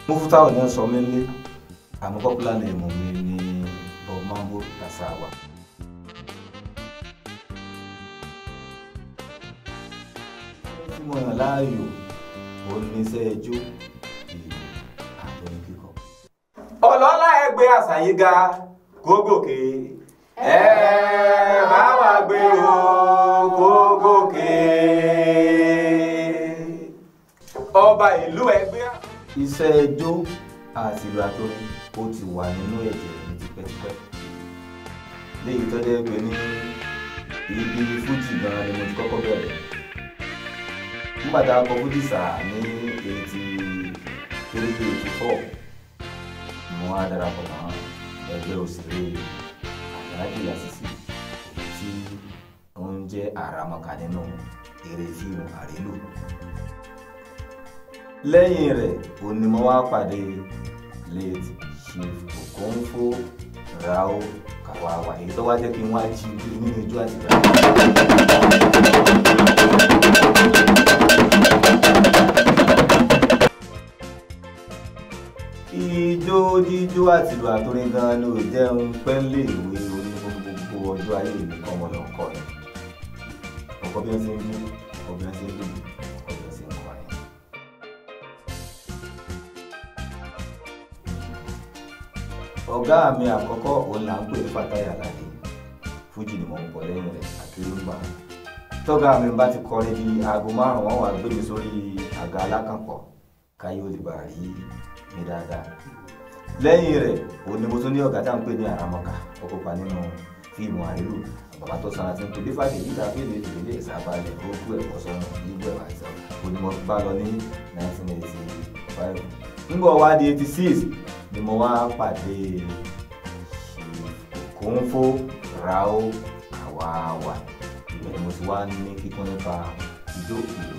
Mufutau ni sọ mí nílé, àmọ́ popular name mi ni Bob Mambo Tasawa. Tí mo yàn láàyò, ó ní iṣẹ́ ẹjọ́ ìlú àtọ́ni kíkọ. Ọlọ́lá ẹgbẹ́ àṣàyíga kó gòkè. Bá wa gbé o kó gòkè. Ọba ìlú ẹgbẹ́. Iṣẹ́ ẹjọ́ àti ìlú àtọ́ni ó ti wà nínú ẹ̀jẹ̀ mi tipẹ́tipẹ́. Léyìí tó jẹ́ pé ní ibi fújì gan-an ni mo ti kọ́kọ́ bẹ̀rẹ̀. Nígbà tá a kọ fújì sáà ní 83-84, mo wá darapọ̀ mọ́ ẹgbẹ́ òṣèré Alhaji Lasisi tí ó ń jẹ́ àràmọ̀kà nínú eré fíìmù àrélù. Lẹ́yìn rẹ̀ òun ni mo wá pàdé late Chief Okonfo Rao Kawawa, èyí tó wá jẹ́ kí n wá jí nínú ijó àti ìgbà. Ijó jíjó àti ìlú àtòrin gan ló jẹ́ ń pẹ́ńlẹ̀ ìwé oní gbogbo ọjọ́ ayé mi kọ́ ọmọ lọ́kọ́ ni. Ọkọ bí wọ́n ṣe ń gbé, ọkọ bí wọ́n ṣe ń gbé, ọkọ bí wọ́n ṣe ń kọ́ ni. Ọ̀gá mi àkọ́kọ́ òun là ń pè ní Fatai Alade. Fújì ni mo ń bọ̀ lẹ́yìn rẹ̀ Akérúgbà. Tọ́gá mi bá ti kọrin di aago 5, wọ́n wá gbé mi sórí àga alákànpọ̀ káyé ó lè bá rí mi dáadáa. Lẹ́yìn rẹ̀ òun ni mo tún ní ọ̀gá tá à ń pè ní àràmọ̀kà, ó kópa nínú fíìmù àrélù. Bàbá tó sanra ti ń pè bí fàdé yíta fèlè ìdílé ìsábàlẹ̀ ó kú ẹ̀kọ́ sọ́nà ìgbò ẹ̀wà ìsàn. Òun ni mo bá lọ ní 1985. Nígbà wá di 86 ni mo wá pàdé Okonfo Rao Kawawa. Ìgbà ni mo ti wá ní kíkún nípa ijó ìlú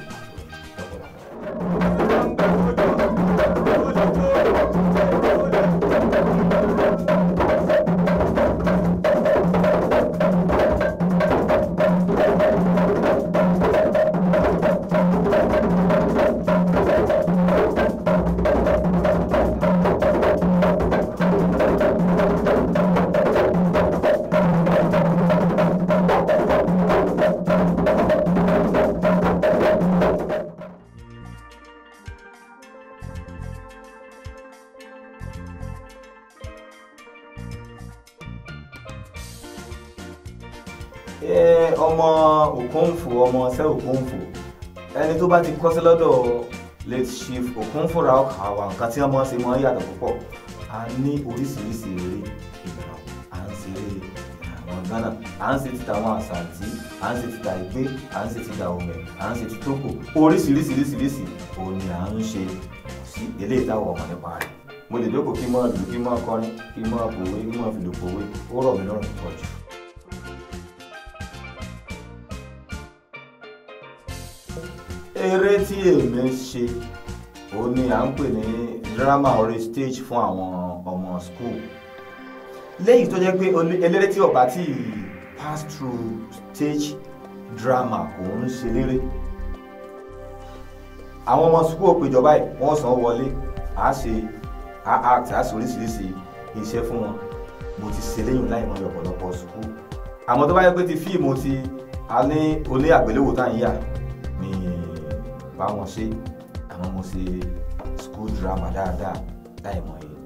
ọmọ Okonfo, ọmọ ṣẹ́ Okonfo, ẹni tó bá ti kọ́ṣẹ́ lọ́dọ̀ late Chief Okonfo Rao Kawawa, nǹkan tí wọ́n ṣe máa ń yàtọ̀ púpọ̀. A ní oríṣiríṣi eré ìgbìmọ̀, à ń ṣe eré àwọn Ghana, à ń ṣe títa àwọn Àṣàntí, à ń ṣe títa Ìgbé, à ń ṣe títa Òmẹ̀, à ń ṣe ti Tógò, oríṣiríṣiríṣiríṣi òun ni à ń ṣe sí eléyìí táwọn ọmọ nípa rẹ̀. Mo lè jókòó kí n máa lù, kí n máa kọrin, kí n máa pòwe, kí n máa fìlù pòwe, ó rọ̀ mí lọ́rùn púpọ̀ jù. Eré tí èmi ṣe òun ni à ń pè ní drama orí stage fún àwọn ọmọ school. Lẹ́yìn tó jẹ́ pé eléré tí ó bá tí pass through stage drama kò ń ṣe léré. Àwọn ọmọ school péjọ báyìí wọ́n san wọlé, a act, a ṣe oríṣiríṣi iṣẹ́ fún wọn. Mo ti ṣe lẹ́yìn láìmọ̀ ọ̀pọ̀lọpọ̀ school. Àmọ́ tó bá yẹ pé ti fíìmù ti a ní oní àgbéléwò tá ń yà ní bá wọn ṣe, àwọn mo ṣe school drama dáadáa láìmọ̀ yìí.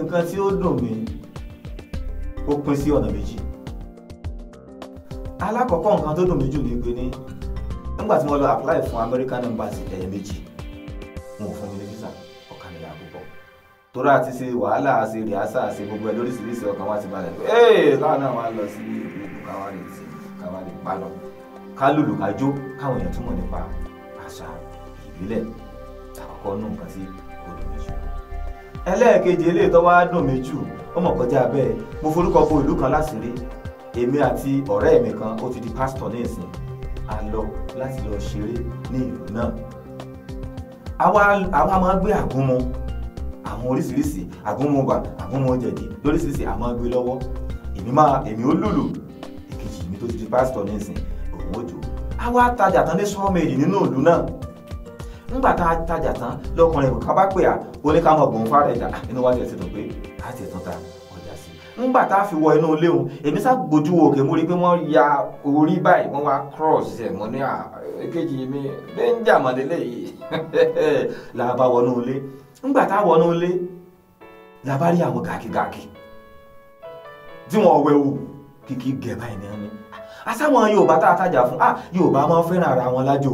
Nǹkan tí ó dùn mí ó pín sí ọ̀nà méjì. Alákọ̀ọ́kọ́ nǹkan tó dùn mí jù ní pé ní nígbà tí mo lọ apply fún American Embassy ẹ̀ẹ̀mejì, wọn ò fún mi ní visa, ọkàn mi là púpọ̀. Torí àti ṣe wàhálà, ṣe rìhásà, ṣe gbogbo ẹ̀ lóríṣiríṣi, ọkàn wa ti balẹ̀ pé káwọn náà wá lọ sí ìlú káwárì tí káwárì pa lọ, ká lùlù ká jó, káwọn èèyàn túmọ̀ nípa àṣà ìbílẹ̀. Àkọ́kọ́ nù nǹkan tí ó dùn mí jù. Ẹlẹ́ẹ̀kejì eléyìí tó wá dùn mí jù, ó mọ̀ kọjá bẹ́ẹ̀. Mo forúkọ bo ìlú kan láṣìírí. Èmi àti ọ̀rẹ́ mi kan, ó ti di pásítọ̀ ní ìsìn, a lọ láti lọ ṣeré ní ìlú náà. Àwa máa ń gbé àgúnmu, àwọn oríṣiríṣi àgúnmọ̀gbà, àgúnmọ̀jẹ̀dì lóríṣiríṣi a máa ń gbé lọ́wọ́. Èmi ó lùlù, èkejì mi tó ti di pásítọ̀ ní ìsìn, òun ó jó. a wá tajà tán ní sọ́ọ̀mẹ̀lì nínú ìlú náà. Nígbà tá a tajà tán lọkùnrin kan bá pè á ó ní ká mọ̀ gbòǹ fáre ẹja inú wa ti ẹ̀sìn tó pé a ti tún ta ọjà sí. Nígbà tá a fi wọ inú ilé òun èmi sá gbójú wo òkè mo rí pé wọ́n ya orí báyìí wọ́n wá cross ẹ̀ mọ́ ní èkejì mi danger mọ̀lélẹ́ yìí la bá wọnú ilé. Nígbà tá a wọnú ilé la bá rí àwọn gàkigàki tí wọ́n wẹ̀wù kìkì gẹ̀ báyìí ní ẹni. Àsáwọn Yorùbá tá a tajà fún Yorùbá máa ń fẹ́ràn ara wọn lájò.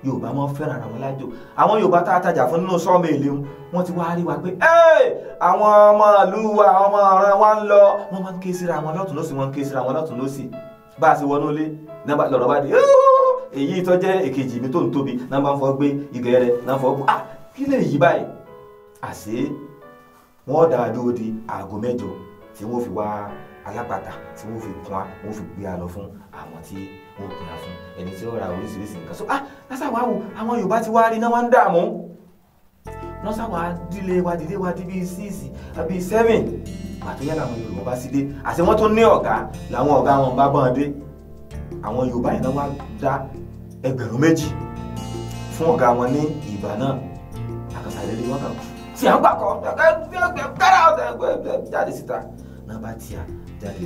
Yorùbá máa ń fẹ́ràn ara wọn lájò. Àwọn Yorùbá tá a tajà fún nínú sọ́ọ̀mẹ̀lì wọn ti wá rí wa pé àwọn ọmọ ìlú wa ọmọ ọ̀ràn wa ń lọ. Wọ́n máa ń ké síra wọn lọ́tún lósì wọ́n ń ké síra wọn lọ́tún lósì. Bá a ṣe wọnú ilé lọ́rọ̀ bá di èyí tó jẹ́ èkejì mi tó ń tóbi náà bá ń fọ́ gbé igẹ̀ rẹ̀ náà fọ́ gbé kí lè yí báyìí. Àṣé wọ́n dá a dúró di aago 8 tí wọ́n fi wá alápàtà tí wọ́n fi kún wa wọ́n fi gbé a lọ fún àwọn tí wọ́n kún a fún ẹni tí ó ra oríṣiríṣi nǹkan. So lásàwọ̀ àwọn Yorùbá ti wá rí náà wọ́n ń dààmú. Wọ́n sáwà dílé wa di bíi 6 àbí 7 pàtó yálà àwọn Yorùbá bá sí dé. Àṣé wọ́n tún ní ọ̀gá làwọn ọ̀gá wọn bá bọ́n dé. Àwọn Yorùbá yìí náà wá dá 2,000 fún ọ̀gá wọn ní ìgbà náà. Àkàsàlẹ̀ wọn kàn tí à ń pàkọ́ jáde síta náà bá tíya jáde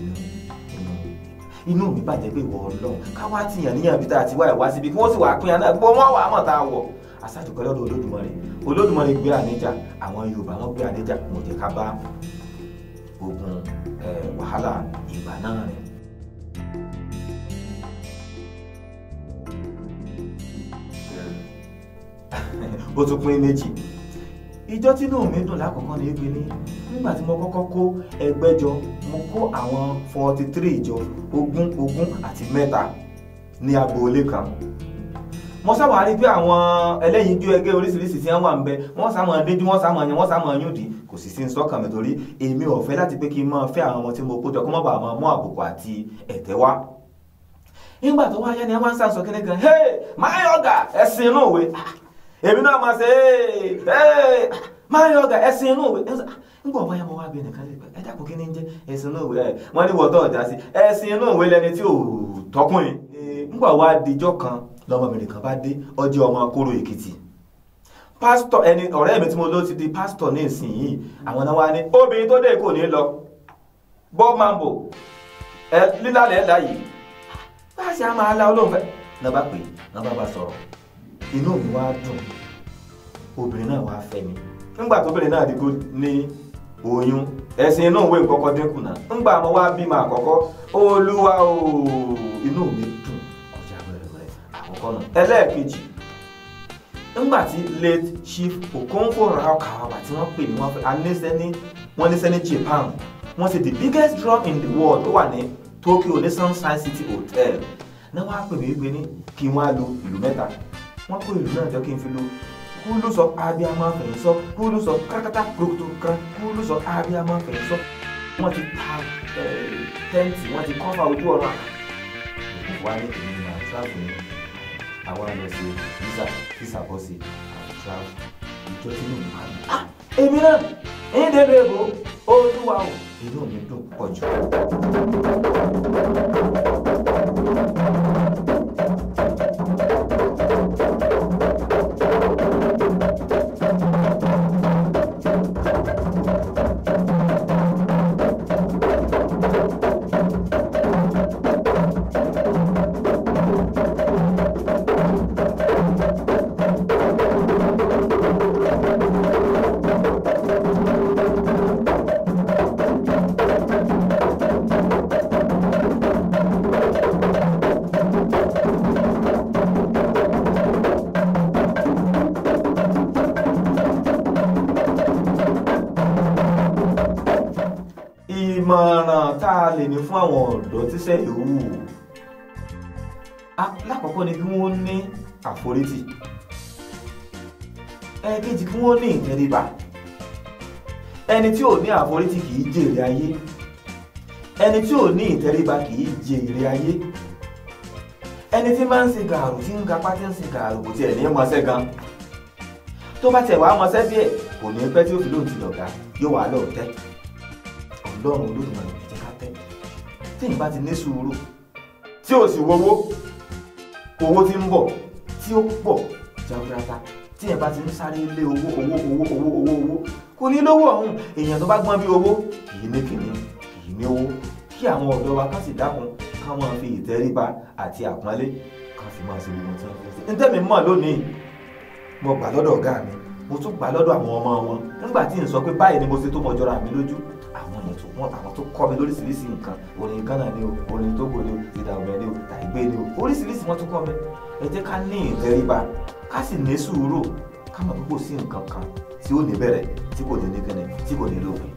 inú mi bàjẹ́ pé ìwọ Ọlọ́run káwá tìyàn níyàn bí tá a ti wá ìwá síbi kí wọ́n sì wá pín aná gbọ́ wọ́n wà á mọ̀ tá a wọ̀. Àṣàdùkọ́ lọ́dọ̀ Olódùmarè gbé àníjà àwọn Yorùbá wọn gbé àníjà mo jẹ́ ká bá ogun wàhálà ìgbà náà rẹ̀. Ó tún pín méjì. Ìjọ tí inú mi dùn lákọ̀ọ́kọ́ ní pé nígbà tí mo kọ́kọ́ kó ẹgbẹ́ jọ mo kó àwọn 43 jọ ogún àti 3 ní agboolé kan. Mo sábà rí pé àwọn ẹlẹ́yinjú ẹgbẹ́ oríṣiríṣi tí wọ́n wà ń bẹ wọ́n sá máa díjú wọ́n sá máa yan wọ́n sá máa yúndì kò sì sí sọ́kàn mi torí èmi ò fẹ́ láti pé kí n máa fẹ́ àwọn ọmọ tí mo kó jọ kó má bàa máa mú àbùkù àti ẹ̀tẹ́ wá. Nígbà tó wáyé ni wọ́n ń sàǹsọ kíní kan máa yọ̀gà ẹ̀sìn inú òwe èmi náà máa ṣe máa yọ̀gà ẹ̀sìn inú òwe. Nígbà wáyé mo wá bí ẹnìkan lè pẹ́ ẹ̀dá kò kí ní jẹ́ ẹ̀sìn inú òwe wọ́n ní wọ́tọ̀ ọ̀dà sí ẹ̀sìn inú òwe lẹni tí ò tọkùnrin. Nígbà wá dijọ́ kan lọ́mọ mi nìkan bá dé ọjọ́ ọmọ Kóró Èkìtì. Pásítọ̀ ẹni ọ̀rẹ́ mi tí mo ló ti di pásítọ̀ ní ìsinyìí àwọn náà wá ní obìnrin tó dé kò ní lọ bọ́ mambo lílálẹ̀ ẹ̀dá yìí bá a ṣe á máa la olóhùn fẹ́. Náà bá pè náà bá sọ̀rọ̀ inú mi wá dùn obìnrin náà wá fẹ́ mi. Nígbà tóbìnrin náà dìgbò ní oyún ẹ̀sìn inú ìwé kọ́kọ́ dínkù náà. Nígbà mo wá bímọ àkọ́kọ́ Olúwa o inú mi dùn kọjá wẹ́rẹ́wẹ́rẹ́ àkọ́kọ́ náà. Ẹlẹ́ẹ̀kejì nígbà tí late Chief Okonkwo-Raw Kawaba tí wọ́n pè ní wọ́n ní sẹ́ni Japan wọ́n ṣe the biggest drum in the world tó wà ní Tokyo ní Sunshine City Hotel náà wọ́n á pè mí wípé ní kí wọ́n á lo ìlú 3 wọ́n kó ìlú náà jọ kí n fi lo kúlú sọ abiyamọ fẹ̀yìn sọ kúlú sọ kárakátá kúròkútó kan kúlú sọ abiyamọ fẹ̀yìn sọ. Wọ́n ti ta tẹ́ǹtì wọ́n ti kọ́fà ojú ọ̀rọ̀ wà ní èmi náà travel ní àwọn lọ sí visa bọ́sì àti travel ìjọ tí mo máa ń bá. Èmi náà ẹ̀yìn débè èbó Olúwa o inú mi dùn pọ̀ jù. Ìmọ̀ràn tá a lè ní fún àwọn ọ̀dọ́ tíṣẹ́ ìwú lákọ̀ọ́kọ́ ni kí wọ́n ní àforítì. Ẹ̀kejì kí wọ́n ní ìtẹríba. Ẹni tí ò ní àforítì kì í jèrè ayé. Ẹni tí ò ní ìtẹríba kì í jèrè ayé. Ẹni tí máa ń ṣe gàrú tí ń gapá tí ń ṣe gàrú kò tiẹ̀ ní mọṣẹ́ gan. Tó bá tẹ̀ wá mọṣẹ́ díẹ̀ kò ní pẹ́ tí ó fi lóun ti lọ̀gá yóò wá lọ́ọ̀ tẹ́. Ọlọ́run Olódùmarè jẹ́ ká tẹ́ tí n bá ti ní sùúrù tí ò sì wọ́wọ́ owó tí ń bọ̀ tí ó pọ̀ jaburata tí ẹ̀ bá ti ń sáré lé owó kò ní lówó ọ̀hún. Èèyàn tó bá gbọ́n bí owó kì í ní kìíní kì í ní owó. Kí àwọn ọ̀dọ́ wa ká sì dákun ká máa fi ìtẹríba àti àpọ́nlé ká fi máa ṣe gbogbo tí wọ́n fi ṣe. Ntẹ́mi mọ̀ lónìí mo gbà lọ́dọ̀ ọ̀gá mi, mo tún gbà lọ́dọ̀ àwọn ọmọ wọn. Nígbà tí n sọ pé báyìí ni mo ṣe tó mọ jọra mi lójú, àwọn èèyàn tó wọ́n àwọn tó kọ́ mi lóríṣiríṣi nǹkan, orin Ghana ni o, orin Togo ni o, ìdàgbẹ́ ni o, tàìgbé ni o, oríṣiríṣi wọ́n tún kọ́ mi. Ẹ jẹ́ ká ní ìtẹríba ká sì ní sùúrù ká mọ̀ pé kò sí nǹkan kan tí ó ní bẹ̀rẹ̀ tí kò ní ní kẹ́nẹ̀ tí kò ní lópin.